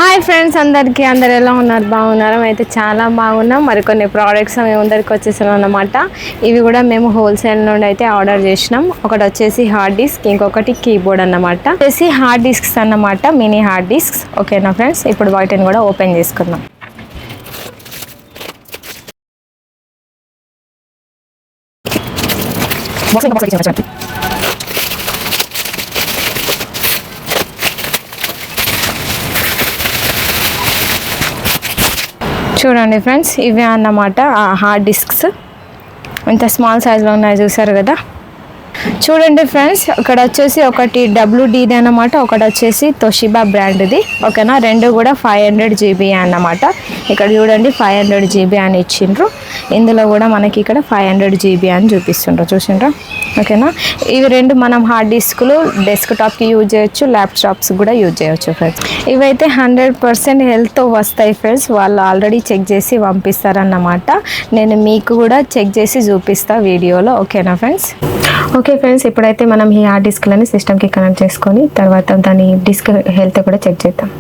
Hi friends, అందరు ఎలా ఉన్నారు? బాగున్నారా? అయితే చాలా బాగున్నాం. మరికొన్ని ప్రోడక్ట్స్ మేము ముందరికి వచ్చేసాం అన్నమాట. ఇవి కూడా మేము హోల్సేల్ నుండి అయితే ఆర్డర్ చేసినాం. ఒకటి వచ్చేసి హార్డ్ డిస్క్, ఇంకొకటి కీబోర్డ్ అన్నమాట. వచ్చేసి హార్డ్ డిస్క్స్ అన్నమాట, మినీ హార్డ్ డిస్క్స్. ఓకేనా ఫ్రెండ్స్, ఇప్పుడు వాటిని కూడా ఓపెన్ చేసుకుందాం. చూడండి ఫ్రెండ్స్, ఇవే అన్నమాట ఆ హార్డ్ డిస్క్స్. ఇంత స్మాల్ సైజులో ఉన్నాయి, చూసారు కదా. చూడండి ఫ్రెండ్స్, ఇక్కడ వచ్చేసి ఒకటి WDది అన్నమాట, ఒకటి వచ్చేసి తోషిబా బ్రాండ్ది. ఓకేనా, రెండు కూడా 500 GB అన్నమాట. ఇక్కడ చూడండి 500 GB అని ఇచ్చిండ్రు. ఇందులో కూడా మనకి ఇక్కడ 500 GB అని చూపిస్తుండ్రు, చూసిండ్రా? ఓకేనా, ఇవి రెండు మనం హార్డ్ డిస్క్లు డెస్క్టాప్కి యూజ్ చేయొచ్చు, ల్యాప్టాప్స్ కూడా యూజ్ చేయొచ్చు ఫ్రెండ్స్. ఇవైతే 100% హెల్త్తో వస్తాయి ఫ్రెండ్స్. వాళ్ళు ఆల్రెడీ చెక్ చేసి పంపిస్తారన్నమాట. నేను మీకు కూడా చెక్ చేసి చూపిస్తా వీడియోలో. ఓకేనా ఫ్రెండ్స్? ఓకే ఫ్రెండ్స్, ఇప్పుడైతే మనం ఈ హార్డ్ డిస్క్లని సిస్టమ్కి కనెక్ట్ చేసుకొని తర్వాత దాని డిస్క్ హెల్త్ కూడా చెక్ చేద్దాం.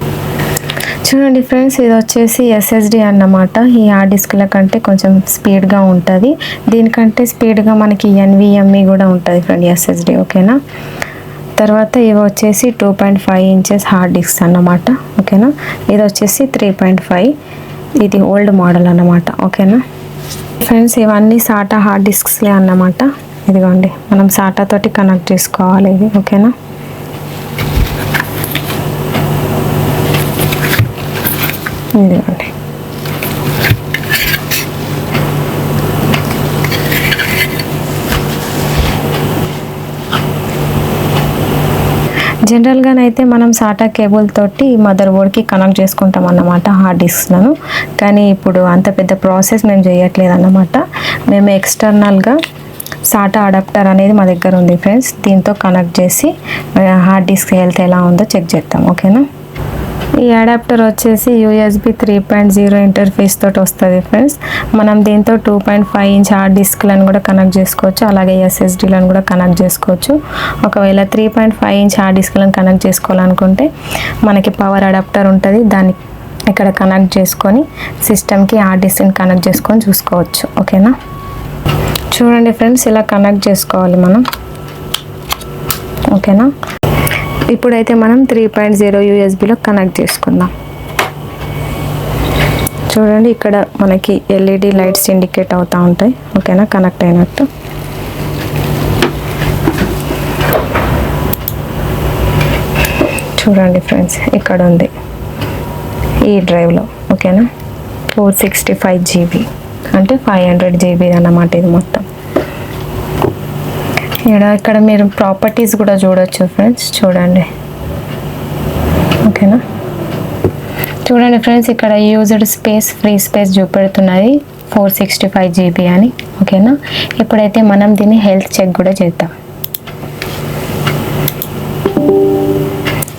చూడండి ఫ్రెండ్స్, ఇది వచ్చేసి SSD అన్నమాట. ఈ హార్డ్ డిస్క్ల కంటే కొంచెం స్పీడ్గా ఉంటుంది. దీనికంటే స్పీడ్గా మనకి NVMe కూడా ఉంటుంది ఫ్రెండ్, SSD. ఓకేనా, తర్వాత ఇవి వచ్చేసి 2.5 ఇంచెస్ హార్డ్ డిస్క్ అన్నమాట. ఓకేనా, ఇది వచ్చేసి 3.5. ఇది ఓల్డ్ మోడల్ అన్నమాట. ఓకేనా ఫ్రెండ్స్, ఇవన్నీ సాటా హార్డ్ డిస్క్స్లే అన్నమాట. ఇదిగోండి, మనం సాటా తోటి కనెక్ట్ చేసుకోవాలి ఇది. ఓకేనా, ఇదిగోండి. జనరల్గానైతే మనం సాటా కేబుల్ తోటి మదర్ బోర్డ్కి కనెక్ట్ చేసుకుంటాం అన్నమాట హార్డ్ డిస్క్లను. కానీ ఇప్పుడు అంత పెద్ద ప్రాసెస్ మేము చేయట్లేదు అన్నమాట. మేము ఎక్స్టర్నల్గా సాటా అడాప్టర్ అనేది మా దగ్గర ఉంది ఫ్రెండ్స్. దీంతో కనెక్ట్ చేసి హార్డ్ డిస్క్ హెల్త్ ఎలా ఉందో చెక్ చేద్దాం. ఓకేనా, ఈ అడాప్టర్ వచ్చేసి USB 3.0 ఇంటర్ఫేస్ తోటి వస్తుంది ఫ్రెండ్స్. మనం దీంతో 2.5 ఇంచ్ హార్డ్ డిస్క్లను కూడా కనెక్ట్ చేసుకోవచ్చు, అలాగే SSDలను కూడా కనెక్ట్ చేసుకోవచ్చు. ఒకవేళ 3.5 ఇంచ్ హార్డ్ డిస్క్లను కనెక్ట్ చేసుకోవాలనుకుంటే మనకి పవర్ అడాప్టర్ ఉంటుంది, దాన్ని ఇక్కడ కనెక్ట్ చేసుకొని సిస్టమ్కి హార్డ్ డిస్క్ని కనెక్ట్ చేసుకొని చూసుకోవచ్చు. ఓకేనా, చూడండి ఫ్రెండ్స్, ఇలా కనెక్ట్ చేసుకోవాలి మనం. ఓకేనా, ఇప్పుడైతే మనం 3.0 USBలో కనెక్ట్ చేసుకుందాం. చూడండి, ఇక్కడ మనకి LED లైట్స్ ఇండికేట్ అవుతూ ఉంటాయి. ఓకేనా, కనెక్ట్ అయినట్టు. చూడండి ఫ్రెండ్స్, ఇక్కడ ఉంది ఈ డ్రైవ్లో. ఓకేనా, 465 GB అంటే 500 GB అన్నమాట ఇది మొత్తం. ఇక్కడ మీరు ప్రాపర్టీస్ కూడా చూడొచ్చు ఫ్రెండ్స్. చూడండి. ఓకేనా, చూడండి ఫ్రెండ్స్, ఇక్కడ యూజ్డ్ స్పేస్, ఫ్రీ స్పేస్ చూపెడుతున్నది 465 GB అని. ఓకేనా, ఇప్పుడైతే మనం దీన్ని హెల్త్ చెక్ కూడా చేద్దాం.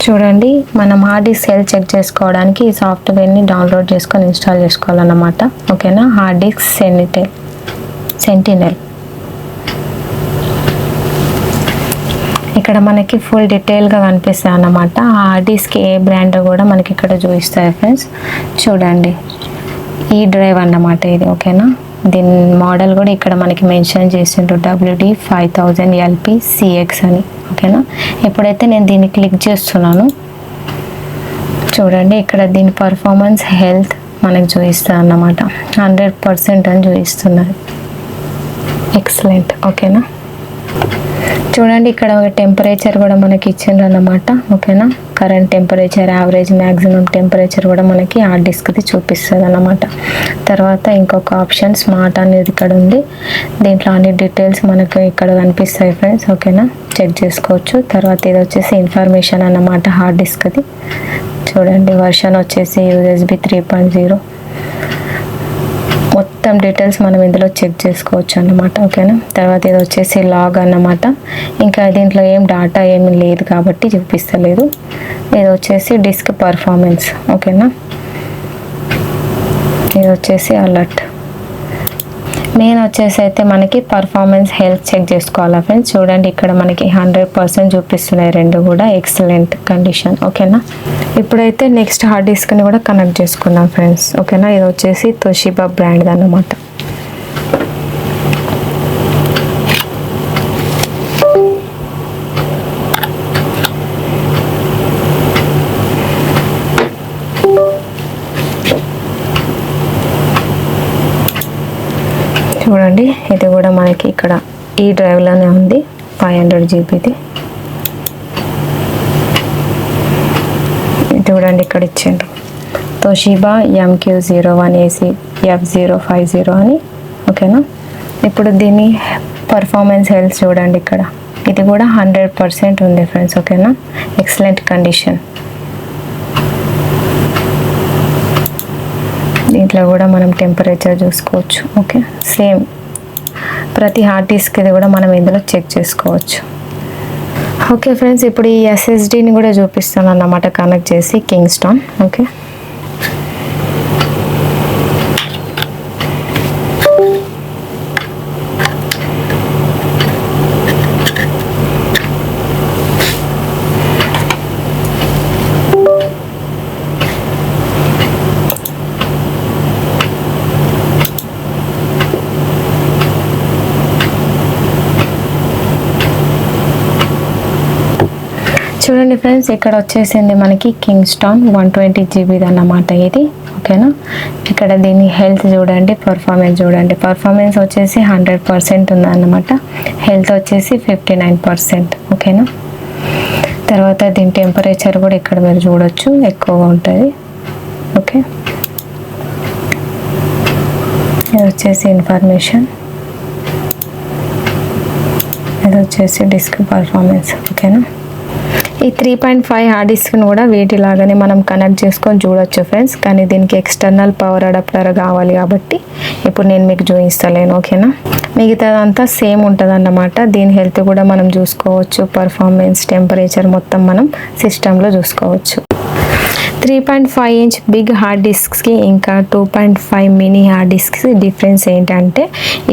చూడండి, మనం హార్డ్ డిస్క్ హెల్త్ చెక్ చేసుకోవడానికి ఈ సాఫ్ట్వేర్ని డౌన్లోడ్ చేసుకొని ఇన్స్టాల్ చేసుకోవాలన్నమాట. ఓకేనా, హార్డ్ డిస్క్ సెంటినెల్. ఇక్కడ మనకి ఫుల్ డీటెయిల్గా కనిపిస్తాయి అన్నమాట. హార్డ్ డిస్క్ ఏ బ్రాండ్ కూడా మనకి ఇక్కడ చూపిస్తాయి ఫ్రెండ్స్. చూడండి, ఈ డ్రైవ్ అన్నమాట ఇది. ఓకేనా, దీని మోడల్ కూడా ఇక్కడ మనకి మెన్షన్ చేసిండ్రు, WD5000LP-CX అని. ఓకేనా, ఇప్పుడైతే నేను దీన్ని క్లిక్ చేస్తున్నాను. చూడండి, ఇక్కడ దీని పర్ఫార్మెన్స్ హెల్త్ మనకు చూపిస్తుంది అన్నమాట. 100% అని చూపిస్తున్నది. ఎక్సలెంట్. ఓకేనా, చూడండి, ఇక్కడ ఒక టెంపరేచర్ కూడా మనకి ఇచ్చిండ్రు అన్నమాట. ఓకేనా, current temperature, average, maximum temperature కూడా మనకి హార్డ్ డిస్క్ది చూపిస్తుంది అన్నమాట. తర్వాత ఇంకొక ఆప్షన్ స్మార్ట్ అనేది ఇక్కడ ఉంది. దీంట్లో అన్ని డీటెయిల్స్ మనకు ఇక్కడ కనిపిస్తాయి ఫ్రెండ్స్. ఓకేనా, చెక్ చేసుకోవచ్చు. తర్వాత ఇది వచ్చేసి ఇన్ఫర్మేషన్ అన్నమాట హార్డ్ డిస్క్ది. చూడండి, వర్షన్ వచ్చేసి USB 3.0. మొత్తం డీటెయిల్స్ మనం ఇందులో చెక్ చేసుకోవచ్చు అన్నమాట. ఓకేనా, తర్వాత ఇది వచ్చేసి లాగ్ అన్నమాట. ఇంకా దీంట్లో ఏం డాటా ఏమి లేదు కాబట్టి చూపిస్తలేదు. ఇది వచ్చేసి డిస్క్ పర్ఫార్మెన్స్. ఓకేనా, ఇది వచ్చేసి అలర్ట్. మెయిన్ వచ్చేసి అయితే మనకి పర్ఫార్మెన్స్ హెల్త్ చెక్ చేసుకోవాలా ఫ్రెండ్స్. చూడండి ఇక్కడ మనకి 100% చూపిస్తున్నాయి రెండు కూడా ఎక్సలెంట్ కండిషన్. ఓకేనా, ఇప్పుడైతే నెక్స్ట్ హార్డ్ డిస్క్ని కూడా కనెక్ట్ చేసుకుందాం ఫ్రెండ్స్. ఓకేనా, ఇది వచ్చేసి తోషిబా బ్రాండ్ అన్నమాట. చూడండి ఇది కూడా మనకి ఇక్కడ ఈ డ్రైవ్లోనే ఉంది, 500 GBది. చూడండి ఇక్కడ ఇచ్చిండ్రు తోషిబా MQ01AC F050 అని. ఓకేనా, ఇప్పుడు దీని పర్ఫార్మెన్స్ హెల్త్ చూడండి ఇక్కడ, ఇది కూడా 100% ఉంది ఫ్రెండ్స్. ఓకేనా, ఎక్సలెంట్ కండిషన్. దీంట్లో కూడా మనం టెంపరేచర్ చూసుకోవచ్చు. ఓకే, సేమ్ ప్రతి హార్డ్ డిస్క్ ఇది కూడా మనం ఇందులో చెక్ చేసుకోవచ్చు. ఓకే ఫ్రెండ్స్, ఇప్పుడు ఈ SSDని కూడా చూపిస్తాను అన్నమాట కనెక్ట్ చేసి కింగ్స్టోన్. ఓకే, చూడండి ఫ్రెండ్స్ ఇక్కడ వచ్చేసింది మనకి కింగ్స్టోన్ 120 GB అన్నమాట ఇది. ఓకేనా, ఇక్కడ దీని హెల్త్ చూడండి, పర్ఫార్మెన్స్ చూడండి. పర్ఫార్మెన్స్ వచ్చేసి 100% ఉందన్నమాట, హెల్త్ వచ్చేసి 59%. ఓకేనా, తర్వాత దీని టెంపరేచర్ కూడా ఇక్కడ మీరు చూడొచ్చు, ఎక్కువగా ఉంటుంది. ఓకే, ఇది వచ్చేసి ఇన్ఫర్మేషన్, ఇది వచ్చేసి డిస్క్ పర్ఫార్మెన్స్. ఓకేనా, ఈ 3.5 హార్డ్ డిస్క్ని కూడా వీటిలాగానే మనం కనెక్ట్ చేసుకొని చూడొచ్చు ఫ్రెండ్స్. కానీ దీనికి ఎక్స్టర్నల్ పవర్ అడాప్టర్ కావాలి కాబట్టి ఇప్పుడు నేను మీకు చూపిస్తలేను. ఓకేనా, మిగతాదంతా సేమ్ ఉంటుంది అన్నమాట. దీని హెల్త్ కూడా మనం చూసుకోవచ్చు, పర్ఫార్మెన్స్, టెంపరేచర్ మొత్తం మనం సిస్టంలో చూసుకోవచ్చు. 3.5 ఇంచ్ బిగ్ హార్డ్ డిస్క్స్కి ఇంకా 2.5 మినీ హార్డ్ డిస్క్స్ డిఫరెన్స్ ఏంటంటే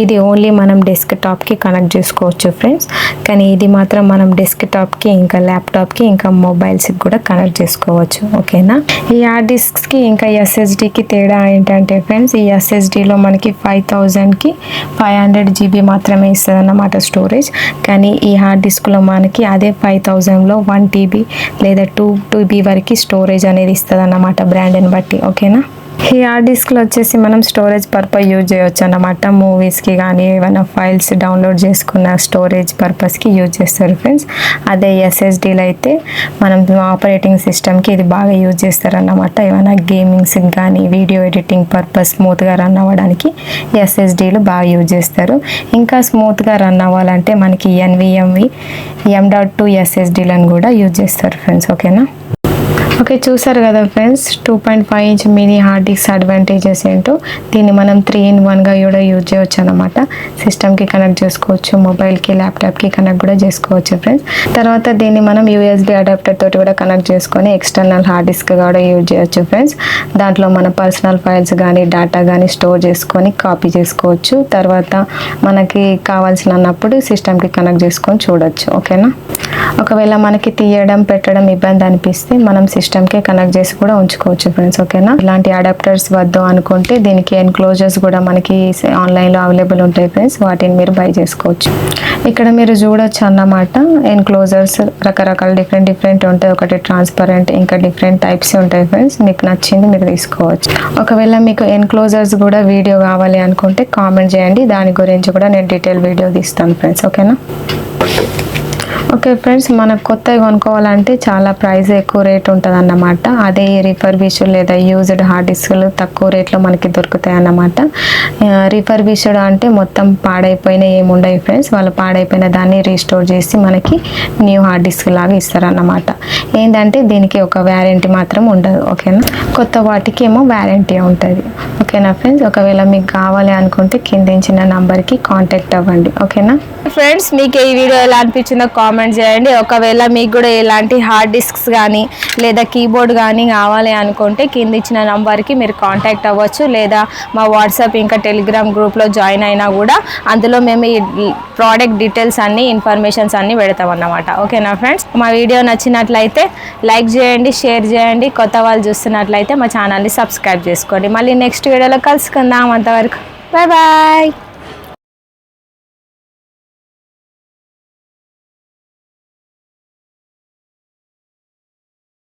ఇది ఓన్లీ మనం డెస్క్టాప్కి కనెక్ట్ చేసుకోవచ్చు ఫ్రెండ్స్. కానీ ఇది మాత్రం మనం డెస్క్టాప్కి ఇంకా ల్యాప్టాప్కి ఇంకా మొబైల్స్కి కూడా కనెక్ట్ చేసుకోవచ్చు. ఓకేనా, ఈ హార్డ్ డిస్క్స్కి ఇంకా SSDకి తేడా ఏంటంటే ఫ్రెండ్స్, ఈ SSDలో మనకి 5000కి 500 GB మాత్రమే ఇస్తుంది అన్నమాట స్టోరేజ్. కానీ ఈ హార్డ్ డిస్క్లో మనకి అదే 5000లో 1 TB లేదా 2 TB వరకు స్టోరేజ్ అనేది ఇస్తుంది అన్నమాట బ్రాండ్ని బట్టి. ఓకేనా, ఈ హార్డ్ డిస్క్లో వచ్చేసి మనం స్టోరేజ్ పర్పస్ యూజ్ చేయవచ్చు అన్నమాట. మూవీస్కి కానీ ఏమైనా ఫైల్స్ డౌన్లోడ్ చేసుకున్న స్టోరేజ్ పర్పస్కి యూజ్ చేస్తారు ఫ్రెండ్స్. అదే SSDలో అయితే మనం ఆపరేటింగ్ సిస్టమ్కి ఇది బాగా యూజ్ చేస్తారన్నమాట. ఏమైనా గేమింగ్స్కి కానీ వీడియో ఎడిటింగ్ పర్పస్ స్మూత్గా రన్ అవ్వడానికి SSDలు బాగా యూజ్ చేస్తారు. ఇంకా స్మూత్గా రన్ అవ్వాలంటే మనకి NVMe M.2 SSDలను కూడా యూజ్ చేస్తారు ఫ్రెండ్స్. ఓకేనా, ఓకే చూసారు కదా friends 2.5 inch mini hard disk advantages ఏంటో. దీన్ని మనం 3-in-1గా కూడా యూజ్ చేయవచ్చు అనమాట. సిస్టమ్కి కనెక్ట్ చేసుకోవచ్చు, మొబైల్కి ల్యాప్టాప్కి కనెక్ట్ కూడా చేసుకోవచ్చు ఫ్రెండ్స్. తర్వాత దీన్ని మనం USB అడాప్టర్ తోటి కూడా కనెక్ట్ చేసుకొని ఎక్స్టర్నల్ హార్డ్ డిస్క్ కూడా యూజ్ చేయవచ్చు ఫ్రెండ్స్. దాంట్లో మన పర్సనల్ ఫైల్స్ కానీ డేటా కానీ స్టోర్ చేసుకొని కాపీ చేసుకోవచ్చు. తర్వాత మనకి కావాల్సినప్పుడు సిస్టమ్కి కనెక్ట్ చేసుకొని చూడొచ్చు. ఓకేనా, ఒకవేళ మనకి తీయడం పెట్టడం ఇబ్బంది అనిపిస్తే మనం సిస్టమ్కి కనెక్ట్ చేసి కూడా ఉంచుకోవచ్చు ఫ్రెండ్స్. ఓకేనా, ఇలాంటి అడాప్టర్స్ వద్దు అనుకుంటే దీనికి ఎన్క్లోజర్స్ కూడా మనకి ఆన్లైన్లో అవైలబుల్ ఉంటాయి ఫ్రెండ్స్, వాటిని మీరు బై చేసుకోవచ్చు. ఇక్కడ మీరు చూడొచ్చు అన్నమాట, ఎన్క్లోజర్స్ రకరకాల డిఫరెంట్ ఉంటాయి. ఒకటి ట్రాన్స్పరెంట్, ఇంకా డిఫరెంట్ టైప్స్ ఉంటాయి ఫ్రెండ్స్. మీకు నచ్చింది మీరు తీసుకోవచ్చు. ఒకవేళ మీకు ఎన్క్లోజర్స్ కూడా వీడియో కావాలి అనుకుంటే కామెంట్ చేయండి, దాని గురించి కూడా నేను డీటెయిల్ వీడియో తీస్తాను ఫ్రెండ్స్. ఓకేనా, ఓకే ఫ్రెండ్స్, మనకు కొత్తవి కొనుక్కోవాలంటే చాలా ప్రైస్ ఎక్కువ రేట్ ఉంటుంది అన్నమాట. అదే రిఫర్బిష్డ్ లేదా యూజ్డ్ హార్డ్ డిస్క్లు తక్కువ రేట్లో మనకి దొరుకుతాయి అన్నమాట. రిఫర్బిష్డ్ అంటే మొత్తం పాడైపోయిన ఏముండవు ఫ్రెండ్స్, వాళ్ళు పాడైపోయిన దాన్ని రీస్టోర్ చేసి మనకి న్యూ హార్డ్ డిస్క్ లాగా ఇస్తారన్నమాట. ఏంటంటే దీనికి ఒక వ్యారంటీ మాత్రం ఉండదు. ఓకేనా, కొత్త వాటికి ఏమో వ్యారంటీ ఉంటుంది. ఓకేనా ఫ్రెండ్స్, ఒకవేళ మీకు కావాలి అనుకుంటే కింద ఇచ్చిన నంబర్కి కాంటాక్ట్ అవ్వండి. ఓకేనా ఫ్రెండ్స్, మీకు ఈ వీడియో ఎలా అనిపించిందో కామెంట్ కామెంట్ చేయండి. ఒకవేళ మీకు కూడా ఎలాంటి హార్డ్ డిస్క్స్ కానీ లేదా కీబోర్డ్ కానీ కావాలి అనుకుంటే కింద ఇచ్చిన నంబర్కి మీరు కాంటాక్ట్ అవ్వచ్చు, లేదా మా వాట్సాప్ ఇంకా టెలిగ్రామ్ గ్రూప్లో జాయిన్ అయినా కూడా అందులో మేము ఈ ప్రోడక్ట్ డీటెయిల్స్ అన్నీ ఇన్ఫర్మేషన్స్ అన్నీ పెడతాం అన్నమాట. ఓకేనా ఫ్రెండ్స్, మా వీడియో నచ్చినట్లయితే లైక్ చేయండి, షేర్ చేయండి. కొత్త వాళ్ళు చూస్తున్నట్లయితే మా ఛానల్ని సబ్స్క్రైబ్ చేసుకోండి. మళ్ళీ నెక్స్ట్ వీడియోలో కలుసుకుందాం. అంతవరకు బాయ్ బాయ్.